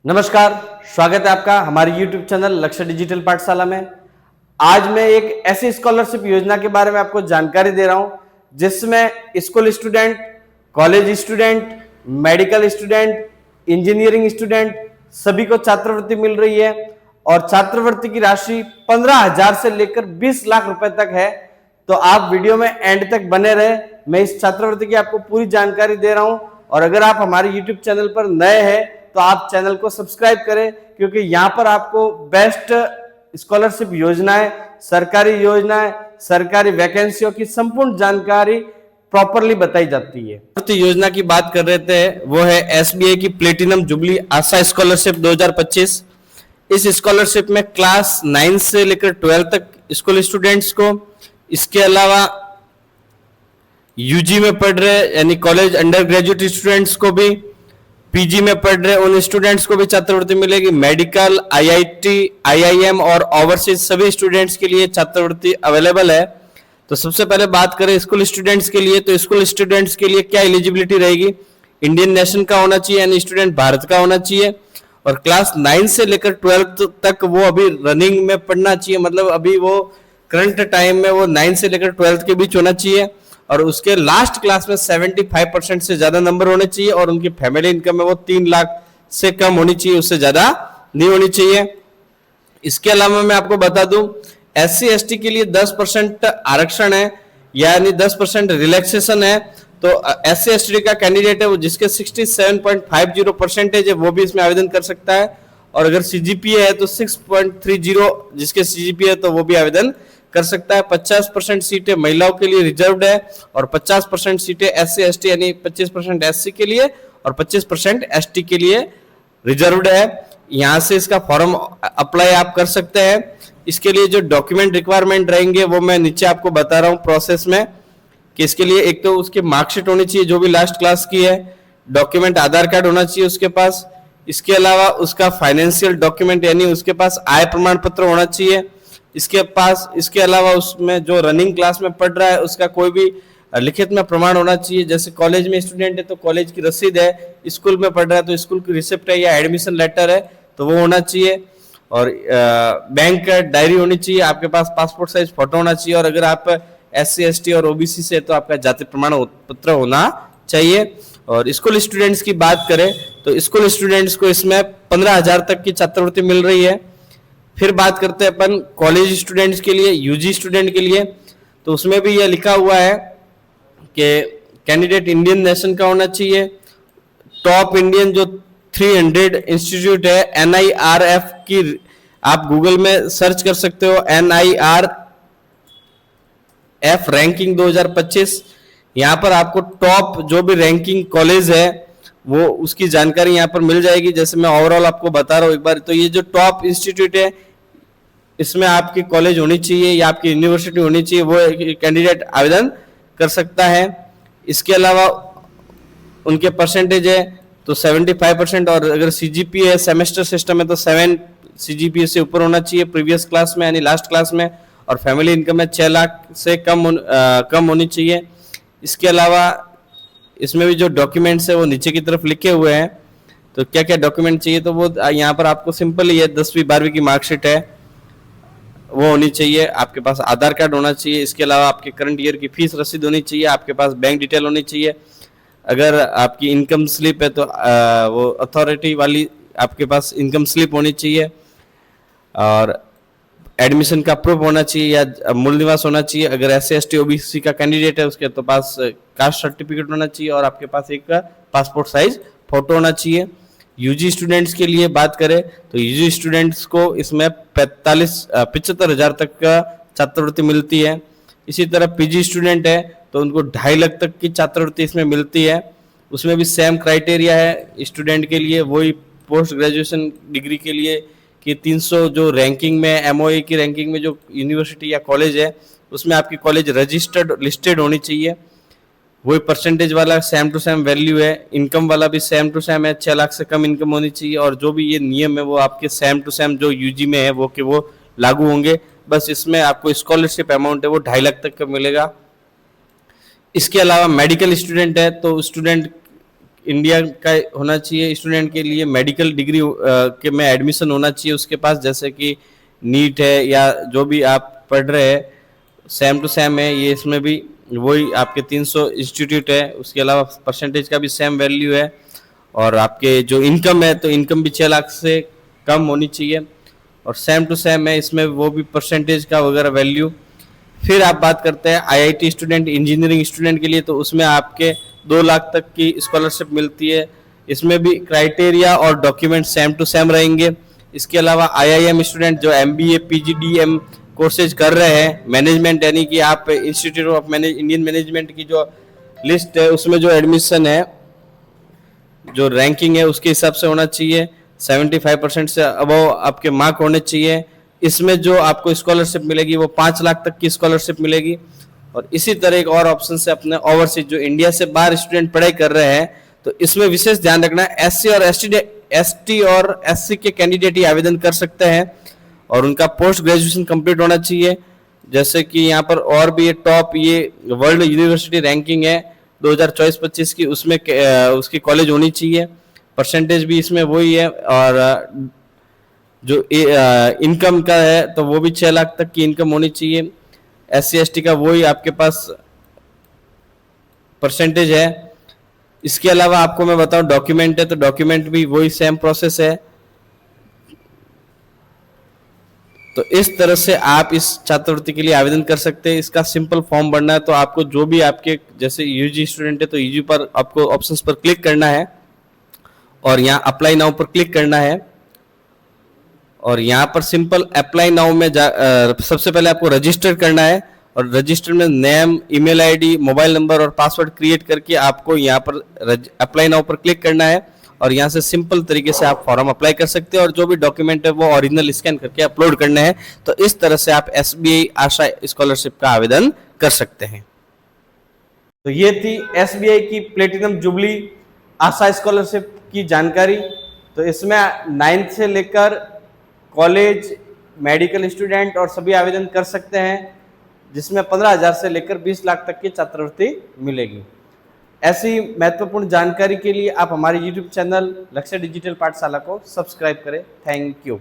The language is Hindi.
नमस्कार, स्वागत है आपका हमारे YouTube चैनल लक्ष्य डिजिटल पाठशाला में। आज मैं एक ऐसी स्कॉलरशिप योजना के बारे में आपको जानकारी दे रहा हूं जिसमें school student, college student, medical student, engineering student सभी को छात्रवृत्ति मिल रही है और छात्रवृत्ति की राशि 15,000 से लेकर 20 लाख रुपए तक है। तो आप वीडियो में एंड तक बने रहे। मैं इस छात्रवृत्ति की आपको पूरी जानकारी दे रहा हूं और अगर आप हमारे YouTube चैनल पर नए हैं तो आप चैनल को सब्सक्राइब करें, क्योंकि यहाँ पर आपको बेस्ट स्कॉलरशिप योजनाएं, सरकारी वैकेंसियों की संपूर्ण जानकारी प्रॉपरली बताई जाती है। योजना की बात कर रहे थे, वो है SBI की प्लेटिनम जुबली आशा स्कॉलरशिप 2025। इस स्कॉलरशिप में क्लास 9 से लेकर 12 तक स्कूल स्टूडेंट्स को, इसके अलावा यूजी में पढ़ रहे यानी कॉलेज अंडर ग्रेजुएट स्टूडेंट्स को भी, पीजी में पढ़ रहे उन स्टूडेंट्स को भी छात्रवृत्ति मिलेगी। मेडिकल, IIT, IIM और ओवरसीज सभी स्टूडेंट्स के लिए छात्रवृत्ति अवेलेबल है। तो सबसे पहले बात करें स्कूल स्टूडेंट्स के लिए, तो स्कूल स्टूडेंट्स के लिए क्या एलिजिबिलिटी रहेगी? इंडियन नेशन का होना चाहिए यानी स्टूडेंट भारत का होना चाहिए और क्लास 9 से लेकर 12 तक वो अभी रनिंग में पढ़ना चाहिए, मतलब अभी वो करंट टाइम में वो 9 से लेकर 12 के बीच होना चाहिए और उसके लास्ट क्लास में 75% से ज्यादा नंबर होने चाहिए और उनकी फैमिली इनकम है वो 3 लाख से कम होनी चाहिए, उससे ज्यादा नहीं होनी चाहिए। इसके अलावा मैं आपको बता दूं, SC ST के लिए 10% आरक्षण है यानी 10% रिलैक्सेशन है। तो SC ST का कैंडिडेट है वो जिसके 67.50% है वो भी इसमें आवेदन कर सकता है और अगर CGPA है तो 6.30 जिसके CGPA है तो वो भी आवेदन कर सकता है। 50% सीटें महिलाओं के लिए रिजर्व्ड है और 50% सीटें SC ST यानी 25% SC के लिए और 25% ST के लिए रिजर्व्ड है। यहाँ से इसका फॉर्म अप्लाई आप कर सकते हैं। इसके लिए जो डॉक्यूमेंट रिक्वायरमेंट रहेंगे वो मैं नीचे आपको बता रहा हूँ प्रोसेस में, कि इसके लिए एक तो उसकी मार्कशीट होनी चाहिए जो भी लास्ट क्लास की है, डॉक्यूमेंट आधार कार्ड होना चाहिए उसके पास, इसके अलावा उसका फाइनेंशियल डॉक्यूमेंट यानी उसके पास आय प्रमाण पत्र होना चाहिए, इसके अलावा उसमें जो रनिंग क्लास में पढ़ रहा है उसका कोई भी लिखित में प्रमाण होना चाहिए। जैसे कॉलेज में स्टूडेंट है तो कॉलेज की रसीद है, स्कूल में पढ़ रहा है तो स्कूल की रिसिप्ट है या एडमिशन लेटर है तो वो होना चाहिए और बैंक डायरी होनी चाहिए, आपके पास पासपोर्ट साइज फोटो होना चाहिए और अगर आप SC ST और OBC से तो आपका जाति प्रमाण पत्र होना चाहिए। और स्कूल स्टूडेंट्स की बात करें तो स्कूल स्टूडेंट्स को इसमें 15,000 तक की छात्रवृत्ति मिल रही है। फिर बात करते हैं अपन कॉलेज स्टूडेंट्स के लिए, यूजी स्टूडेंट के लिए, तो उसमें भी यह लिखा हुआ है कि कैंडिडेट इंडियन नेशन का होना चाहिए, टॉप इंडियन जो 300 इंस्टीट्यूट है NIRF की आप गूगल में सर्च कर सकते हो, NIRF रैंकिंग 2025। यहाँ पर आपको टॉप जो भी रैंकिंग कॉलेज है वो उसकी जानकारी यहाँ पर मिल जाएगी। जैसे मैं ओवरऑल आपको बता रहा हूँ एक बार, तो ये जो टॉप इंस्टीट्यूट है इसमें आपकी कॉलेज होनी चाहिए या आपकी यूनिवर्सिटी होनी चाहिए, वो कैंडिडेट आवेदन कर सकता है। इसके अलावा उनके परसेंटेज है तो 75% और अगर CGPA है, सेमेस्टर सिस्टम है तो 7 CGPA से ऊपर होना चाहिए प्रीवियस क्लास में यानी लास्ट क्लास में और फैमिली इनकम है 6 लाख से कम होनी चाहिए। इसके अलावा इसमें भी जो डॉक्यूमेंट्स है वो नीचे की तरफ लिखे हुए हैं, तो क्या क्या डॉक्यूमेंट चाहिए तो वो यहाँ पर आपको सिंपल ही है, 10वीं 12वीं की मार्कशीट है वो होनी चाहिए, आपके पास आधार कार्ड होना चाहिए, इसके अलावा आपके करंट ईयर की फीस रसीद होनी चाहिए, आपके पास बैंक डिटेल होनी चाहिए, अगर आपकी इनकम स्लिप है तो वो अथॉरिटी वाली आपके पास इनकम स्लिप होनी चाहिए और एडमिशन का प्रूफ होना चाहिए या मूल निवास होना चाहिए। अगर SC ST OBC का कैंडिडेट है उसके तो पास कास्ट सर्टिफिकेट होना चाहिए और आपके पास एक पासपोर्ट साइज फोटो होना चाहिए। यूजी स्टूडेंट्स के लिए बात करें तो यूजी स्टूडेंट्स को इसमें 75,000 तक का छात्रवृत्ति मिलती है। इसी तरह पीजी स्टूडेंट है तो उनको 2.5 लाख तक की छात्रवृत्ति इसमें मिलती है। उसमें भी सेम क्राइटेरिया है स्टूडेंट के लिए, वही पोस्ट ग्रेजुएशन डिग्री के लिए कि 300 जो रैंकिंग में MOE की रैंकिंग में जो यूनिवर्सिटी या कॉलेज है उसमें आपकी कॉलेज रजिस्टर्ड लिस्टेड होनी चाहिए, वही परसेंटेज वाला सेम टू सेम वैल्यू है। इनकम वाला भी सेम टू सेम है, 6 लाख से कम इनकम होनी चाहिए और जो भी ये नियम है वो आपके सेम टू सेम जो यूजी में है वो कि वो लागू होंगे। बस इसमें आपको स्कॉलरशिप अमाउंट है वो 2.5 लाख तक का मिलेगा। इसके अलावा मेडिकल स्टूडेंट है तो स्टूडेंट इंडिया का होना चाहिए स्टूडेंट के लिए, मेडिकल डिग्री के में एडमिशन होना चाहिए उसके पास, जैसे कि नीट है या जो भी आप पढ़ रहे हैं सेम टू सेम है ये, इसमें भी वही आपके 300 इंस्टीट्यूट है, उसके अलावा परसेंटेज का भी सेम वैल्यू है। और आपके जो इनकम है तो इनकम भी 6 लाख से कम होनी चाहिए और सेम टू सेम है इसमें, वो भी परसेंटेज का वगैरह वैल्यू। फिर आप बात करते हैं आईआईटी स्टूडेंट, इंजीनियरिंग स्टूडेंट के लिए, तो उसमें आपके 2 लाख तक की स्कॉलरशिप मिलती है। इसमें भी क्राइटेरिया और डॉक्यूमेंट सेम टू सेम रहेंगे। इसके अलावा आईआईएम स्टूडेंट जो एमबीए पीजीडीएम कोर्सेज कर रहे हैं, मैनेजमेंट यानी कि आप इंस्टीट्यूट ऑफ इंडियन मैनेजमेंट की जो लिस्ट है उसमें जो एडमिशन है, जो रैंकिंग है उसके हिसाब से होना चाहिए, 75% से अबव आपके मार्क होने चाहिए। इसमें जो आपको स्कॉलरशिप मिलेगी वो 5 लाख तक की स्कॉलरशिप मिलेगी। और इसी तरह एक और ऑप्शन से अपने ओवरसीज जो इंडिया से बाहर स्टूडेंट पढ़ाई कर रहे हैं, तो इसमें विशेष ध्यान रखना है एससी और एसटी और एससी के कैंडिडेट ही आवेदन कर सकते हैं और उनका पोस्ट ग्रेजुएशन कंप्लीट होना चाहिए। जैसे कि यहाँ पर और भी ये टॉप ये वर्ल्ड यूनिवर्सिटी रैंकिंग है 2024-25 की, उसमें उसकी कॉलेज होनी चाहिए। परसेंटेज भी इसमें वही है और जो इनकम का है तो वो भी 6 लाख तक की इनकम होनी चाहिए। एससी एसटी का वही आपके पास परसेंटेज है। इसके अलावा आपको मैं बताऊं डॉक्यूमेंट है, तो डॉक्यूमेंट भी वही सेम प्रोसेस है। तो इस तरह से आप इस छात्रवृत्ति के लिए आवेदन कर सकते हैं। इसका सिंपल फॉर्म भरना है, तो आपको जो भी आपके जैसे यूजी स्टूडेंट है तो यूजी पर आपको ऑप्शंस पर क्लिक करना है और यहाँ अप्लाई नाउ पर क्लिक करना है और यहाँ पर सिंपल अप्लाई नाउ में सबसे पहले आपको रजिस्टर करना है और रजिस्टर में name, email ID, mobile number और पासवर्ड क्रिएट करके आपको यहाँ पर अप्लाई नाउ पर क्लिक करना है और यहाँ से सिंपल तरीके से आप फॉर्म अप्लाई कर सकते हैं और जो भी डॉक्यूमेंट है वो ओरिजिनल स्कैन करके अपलोड करने हैं। तो इस तरह से आप एसबीआई आशा स्कॉलरशिप का आवेदन कर सकते हैं। तो ये थी एसबीआई की प्लेटिनम जुबली आशा स्कॉलरशिप की जानकारी। तो इसमें 9th से लेकर कॉलेज, मेडिकल स्टूडेंट और सभी आवेदन कर सकते हैं, जिसमें 15,000 से लेकर 20 लाख तक की छात्रवृत्ति मिलेगी। ऐसी महत्वपूर्ण जानकारी के लिए आप हमारे YouTube चैनल लक्ष्य डिजिटल पाठशाला को सब्सक्राइब करें। Thank you.